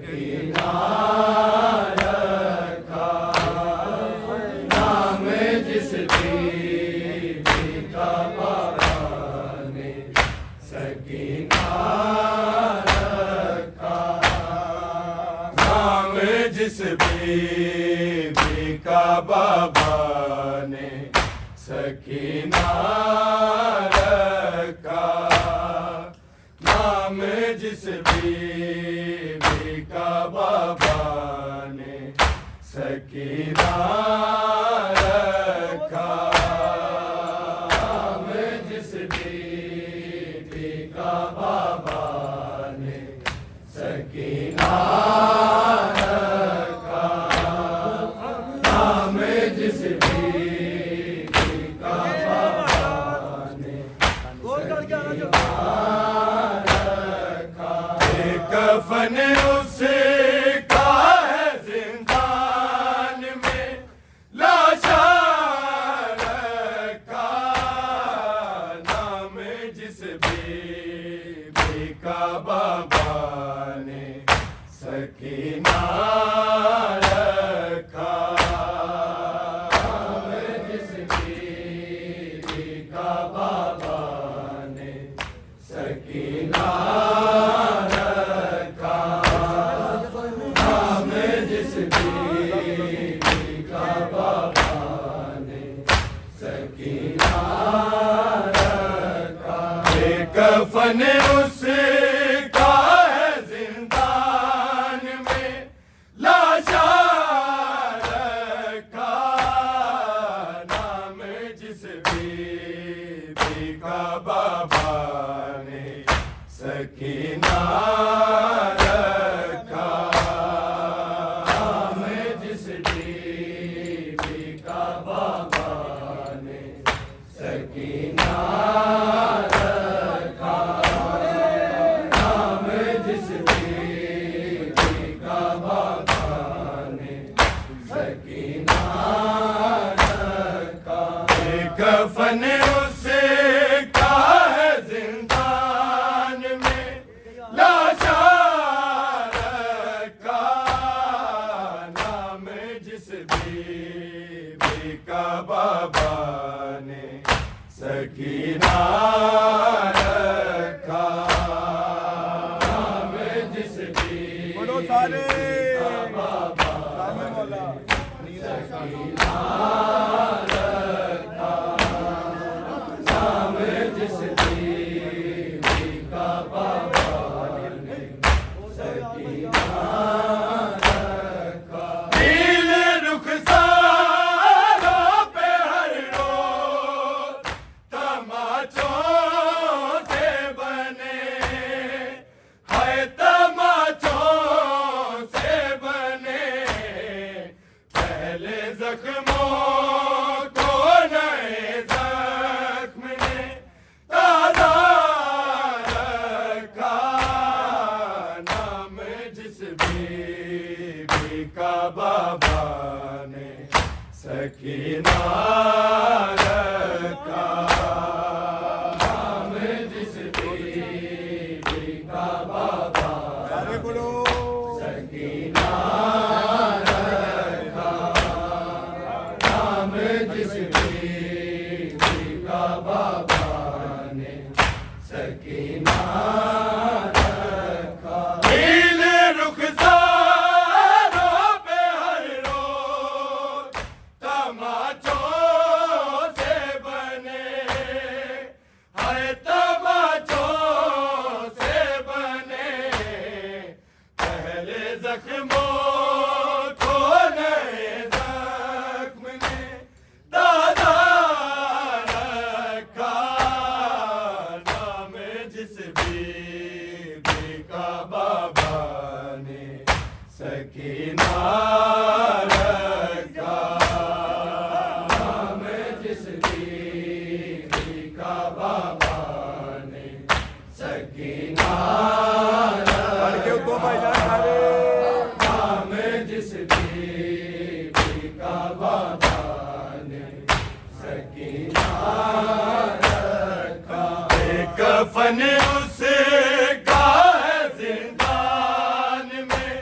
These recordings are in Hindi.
सकीना रखा, नाम जिस बीबी का बाबा ने सकीना रखा, नाम जिस बीबी का बाबा ने सकीना रखा, नाम जिस बीबी का बाबा ने सकीना रखा, नाम जिस बीबी का बाबा ने सकीना रखा, नाम जिस बीबी का बाबा ने कफन उसका है जिंदान में लाशा रखा, नाम जिस बीबी का बाबा ने सकीना रखा, नाम जिस बीबी का बाबा ने सकीना कफन उसका है जिंदान में लाशा रखा, नाम जिस बीबी का बाबा ने सकीना रखा, नाम जिस बीबी का बाबा ने सकीना कफन उसका है जिंदान में लाशा रखा, नाम जिस बीबी का बाबा ने सकीना रखा, नाम जिस बीबी का बाबा ने सकीना जिस बीबी का बाबा ने सकीना रखा, नीले रुखसारों पे हर रोज तमाचों से बने, है तमाचों से बने, पहले जख्मों को नए जख्म ने ताजा रखा, नाम जिस बीबी का बाबा ने सकीना रखा, नाम जिस बीबी का बाबा ने सकीना रखा, नाम जिस बीबी का बाबा ने सकीना रखा, नीले रुखसारों पे हर रोज तमाचों से बने, है तमाचों से बने, पहले जख्मों को नए जख्म ने ताजा रखा, नाम जिस बीबी का बाबा ने सकीना रखा, नाम जिस बीबी का बाबा ने सकीना रखा, नाम जिस बीबी का बाबा ने सकीना रखा, कफन उसका है जिंदान में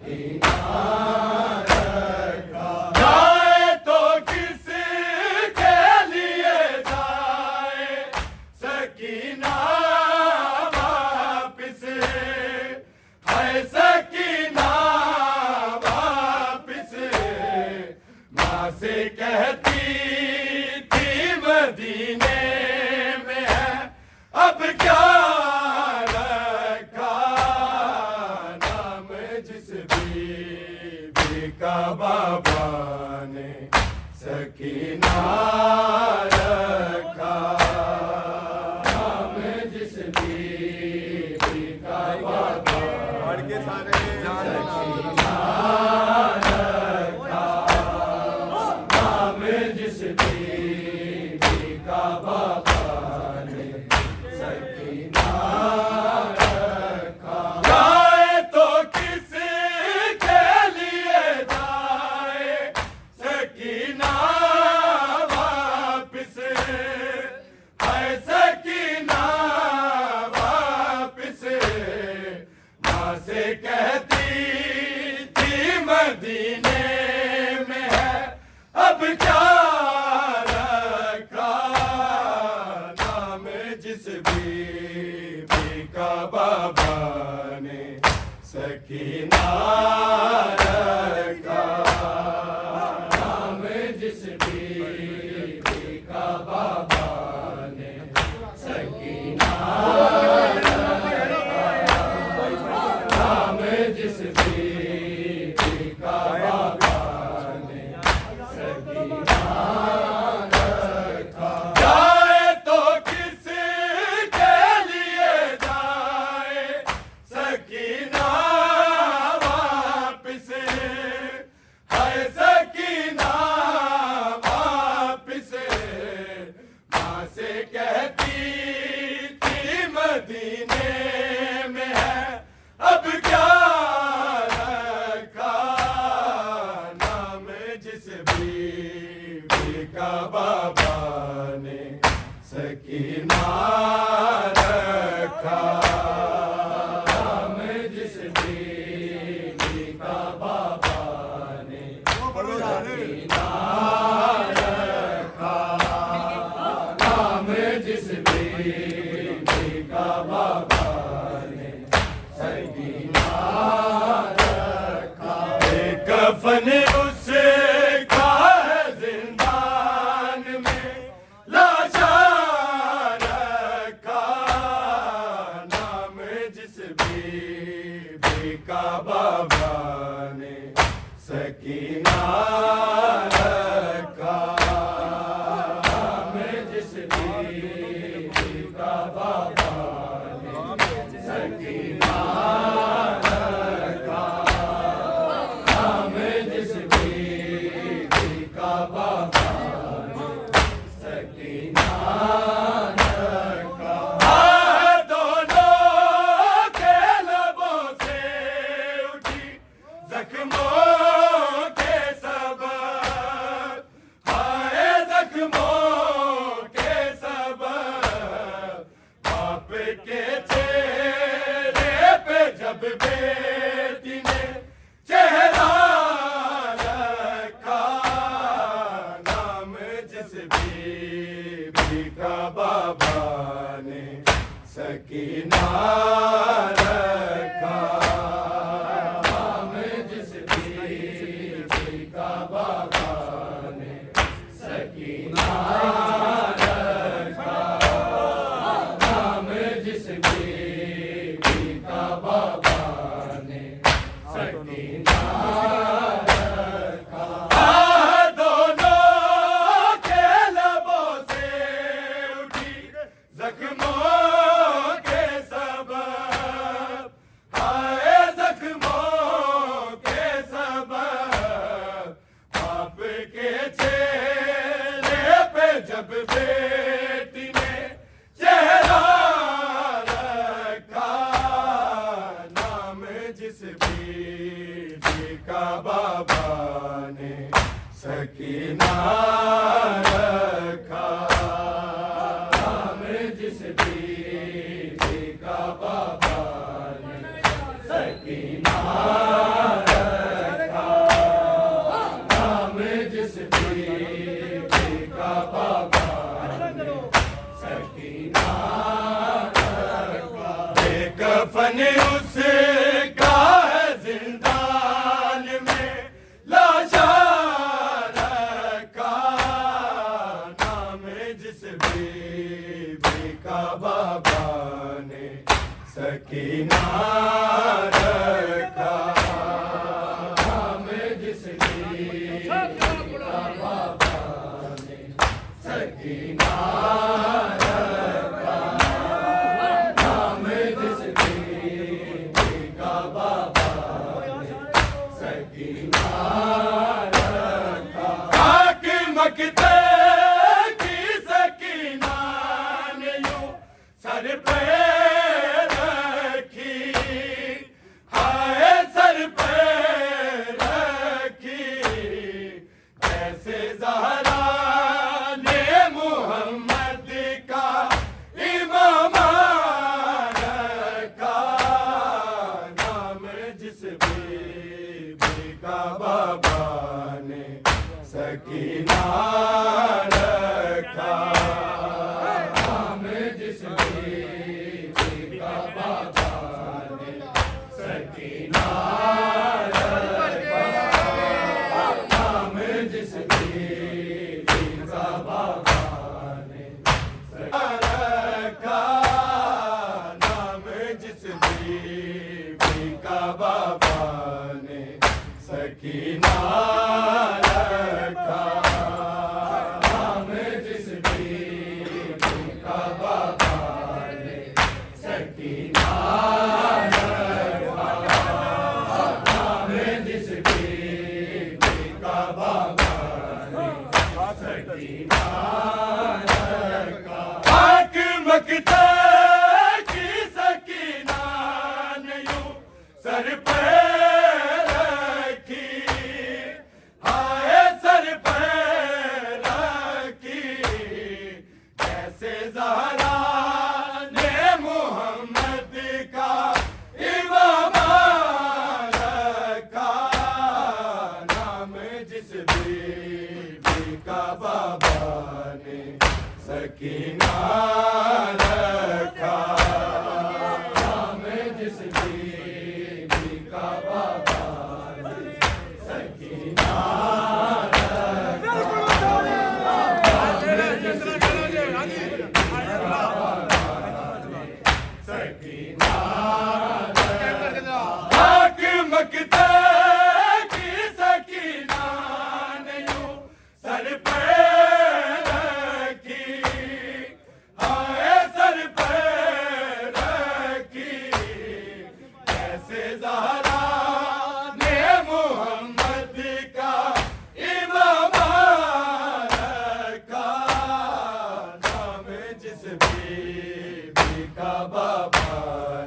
सकीना रखा। जाए तो किसके लिए जाए सकीना वापिस, है सकीना वापिस। माँ से कहती थी मदीने में है अब क्या रखा, नाम जिस बीबी का बाबा ने सकीना रखा, नाम जिस बीबी का बाबा के सारे सकीना रखा, नाम जिस बीबी का बाबा ने सकीना रखा। जाए तो किसके लिए जाए सकीना वापिस, है सकीना वापिस। माँ से कहती थी मदीने में है अब क्या रखा, नाम जिस बीबी का बाबा ने सकीना रखा, नाम जिस बीबी का बाबा ने सकीना रखा, नाम जिस बीबी का बाबा ने सकीना रखा। जाए तो किसके लिए जाए सकीना वापिस, है सकीना वापिस। माँ से कहती थी मदीने में है अब क्या रखा, नाम जिस बीबी का बाबा ने सकीना रखा, नाम जिस बीबी का बाबा ने सकीना रखा, नाम जिस बीबी का बाबा ने सकीना रखा। एक कफन उसका है जिंदान में लाशा रखा, नाम जिस बीबी का बाबा ने सकीना रखा, नाम जिस बीबी का बाबा ने सकीना रखा, नाम जिस बीबी का बाबा ने सकीना रखा। दोनों के लबों से उठी जख्मों के सबब, हाय जख्मों के सबब। बाप के चेहरे पे जब बेटी ने चेहरा रखा, नाम जिस बीबी का बाबा ने सकीना रखा, नाम जिस बीबी का बाबा ने सकीना रखा, नाम जिस बीबी का बाबा ने सकीना रखा। दोनों के लबों से उठी जख्मों के सबब, हाय जख्मों के सबब। बाप के चेहरे पे जब बेटी ने चेहरा रखा, नाम जिस बीबी का बाबा ने सकीना रखा, नाम जिस बीबी का बाबा ने सकीना रखा। सकीना रखा नाम जिसकी का बाबा ने सकीना रखा नाम जिसकी का बाबा ने सकीना रखा खाक मकते की सकीना ने यूं सर पे सकीना रखा नाम जिस बीबी का बाबा ने सकीना रखा नाम जिस बीबी का बाबा ने रखा नाम जिस बीबी का बाबा ने सकीना सर पे रखी हाय सर पे रखी कैसे ज़हरा ने मोहम्मद का इमाम रखा नाम जिस बीबी का बाबा ने सकीना रखा नाम जिस बीबी का बाबा ने सकीना खाक मकते की सकीना ने यूं सर पे रखी हाय सर पे रखी कैसे ज़हरा ने मोहम्मद का इमाम रखा नाम जिस बीबी का बाबा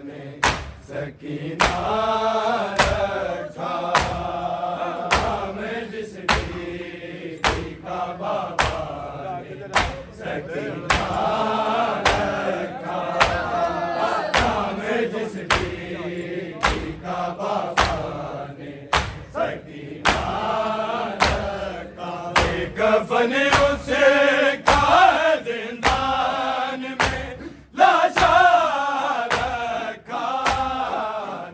ने सकीना रखा नाम जिस बीबी का बाबा ने सकीना रखा नाम जिस बीबी का बाबा ने सकीना रखा कफन उसे का जिंदान में लाशा रखा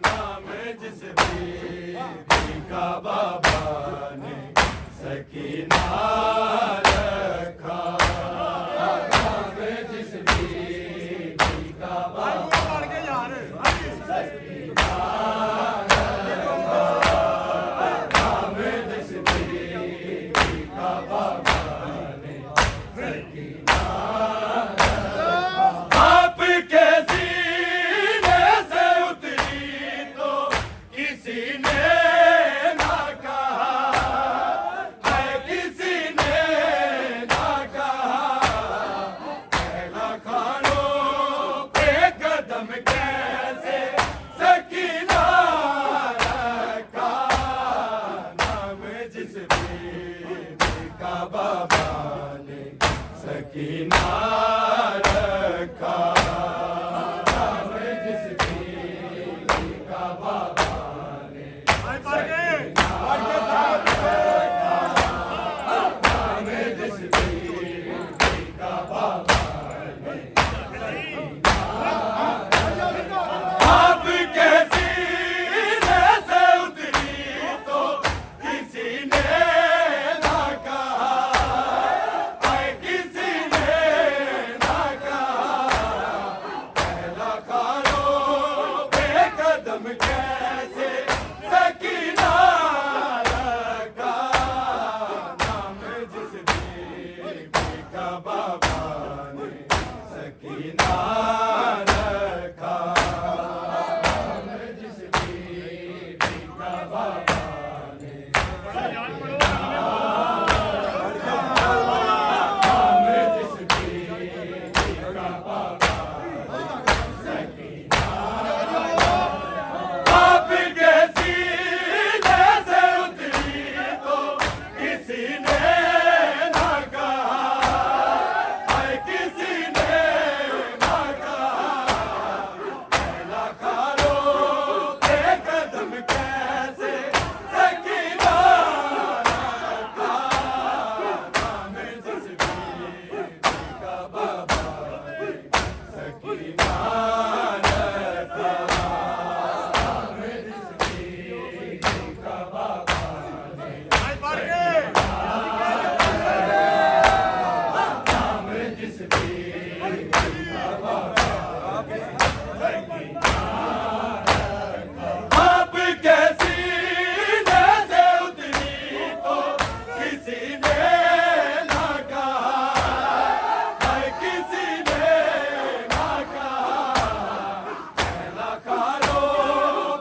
नाम जिस बीबी का बाबा ने सकीना रखा नाम जिस बीबी का बाबा सकीना रखा नाम जिस बीबी का बाबा ने सकीना आप के सीने से उतरी तो किसी ने ना कहा है किसी ने ना कहा पहला खानों पे कदम कैसे सकीना रखा नाम जिस बीबी का बाबा ने सकीना रखा नाम जिस बीबी का बाबा ने सकीना रखा नाम जिस बीबी का बाबा ने सकीना आप के सीने से उतरी तो किसी ने ना कहा है किसी ने ना कहा पहला खानों पे कदम कैसे सकीना रखा, नाम जिस बीबी का बाबा ने सकीना रखा, नाम जिस बीबी का बाबा ने सकीना रखा, नाम जिस बीबी का बाबा आपके सीने से उतरी तो किसी ने ना कहा, हाय किसी ने ना कहा, पहला खारो के कदम कैसे सकीना रखा, नाम जिस बीबी का बाबा ने सकीना रखा, आपके सीने से उतरी तो किसी ने ना कहा, हाय किसी ने ना कहा, पहला खारो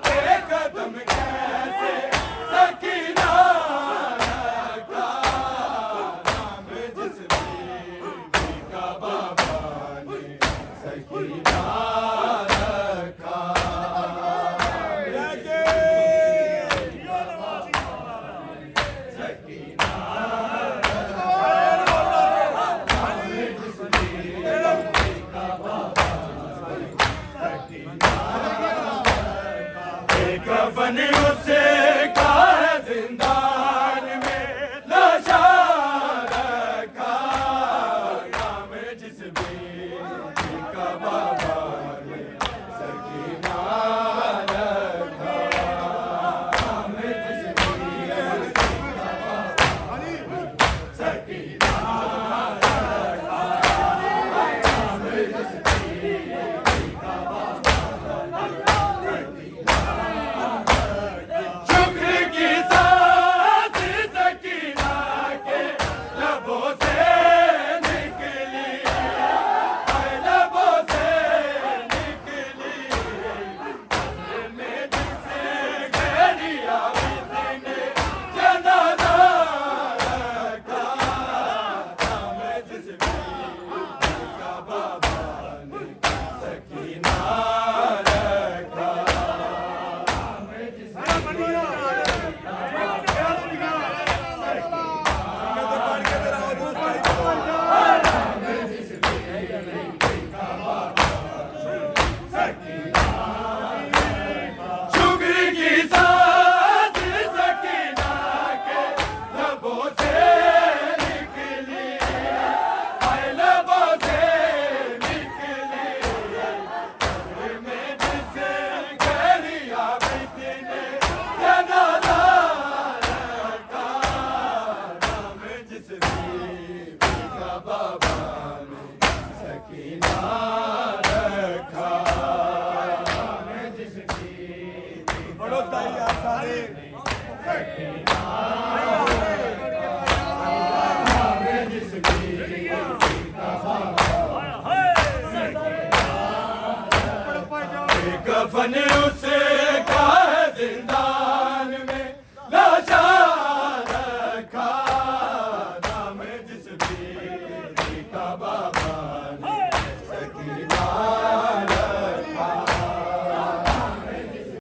के कदम कैसे सकीना रखा, नाम जिस बीबी का बाबा ने सकीना रखा, कफन उसे का है जिंदान में लाशा रखा, नाम जिस बीबी का बाबा ने सकीना रखा, नाम जिस बीबी का बाबा ने सकीना रखा, नाम जिस बीबी का बाबा शुक्र की सांस सकीना के लबों से निकली, हाय लबों से निकली, दिल में जिसे गहरी आवाज़ ने जनाजा रखा, नाम जिस बीबी का बाबा ने सकीना रखा, नाम जिस शुक्र की सांस सकीना के लबों से निकली, हाय लबों से निकली, दिल में जिसे गहरी आवाज़ ने जनाजा रखा, नाम जिस बीबी का बाबा ने सकीना रखा, नाम जिस बीबी का बाबा ने सकीना रखा, नाम जिस बीबी का बाबा ने सकीना रखा, कफन उस